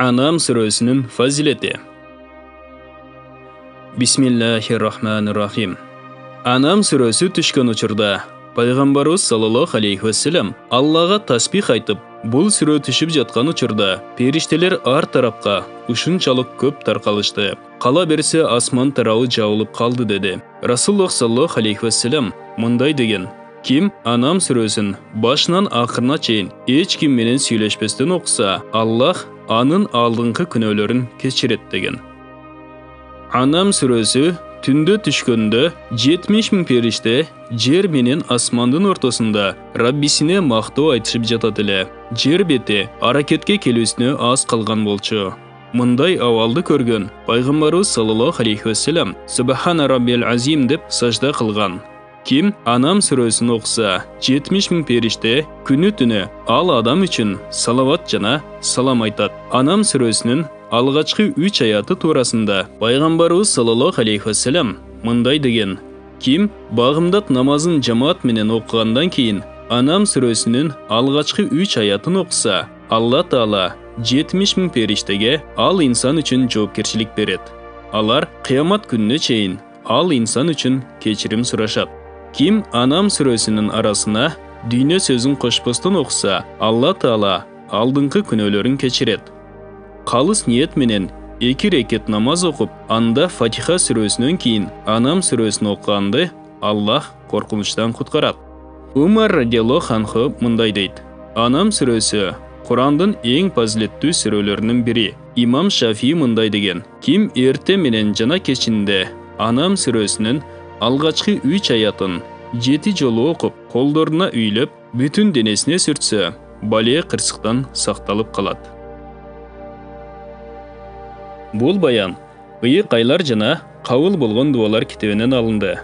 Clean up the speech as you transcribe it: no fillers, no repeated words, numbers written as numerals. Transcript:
Anam surəsinin faziləti. Bismillahirrahmanirrahim. Anam surəsi düşkən uçurda Peyğəmbərimiz sallallahu aleyhi və səlləm Allah'a tasbih aytıb, бұл сүрө түшіп жатқан учурда периштелер ар тарапқа ушунчалык көп таркалышты. Кала берсе асман тарабы жабылып қалды деді. Расулуллах саллаллаху алейхи ва саллям мындай деген: Kim Anam сүрөсүн башынан акырына чейин эч ким менен сүйлөшпөстөн окуса, Аллах анын алдыңкы күнөөлөрүн кечирет деген. Anam сүрөсү түндө түшкөндө 70 000 периште жер менен асмандын ортосунда Раббисине мактоо айтышып жатат эле. Жер бети аракетке келүүсүнө аз калган болчу. Мындай абалды көргөн Пайгамбарыбыз саллаллаху алейхи ва саллям Субхана Раббил Азим деп сажда кылган. Kim Anam сүрөсүн окуса, 70 000 периште күнү түнү ал адам үчүн салават жана салам айтат. Anam сүрөсүнүн алгачкы 3 аяты туурасында Пайгамбарыбыз саллаллаху алейхи ва саллям мындай деген: Kim багымдат намазын жамаат менен окугандан кийин Anam сүрөсүнүн алгачкы 3 аятын окуса, Алла Таала 70 000 периштеге ал инсан үчүн жоопкерчилик берет. Алар кыямат күнүнө чейин ал инсан үчүн кечирим сурашат. Kim Anam сүрөсүнүн арасына дүйнө сөзүн кошпостон окуса, Алла Таала алдыңкы күнөөлөрүн кечирет. Калыс ниет менен 2 рекет намаз окуп, анда Фатиха сүрөсүнөн кийин Anam сүрөсүн окуганды Аллах коркунучтан куткарат. Умар радиаллаху анху мындай дейт: Anam сүрөсү Курандын эң фазилеттүү сүрөлөрүнүн бири. Имам Шафии мындай деген: Kim эрте менен жана кечинде Anam сүрөсүнүн алгачкы 3 аятын 7 жолу окуп, колдоруна үйлөп, бүтүн денесине сүртсө, бале кырсыктан сакталып калат. Бул баян ыйык айлар жана кабыл болгон дуалар китебинен алынды.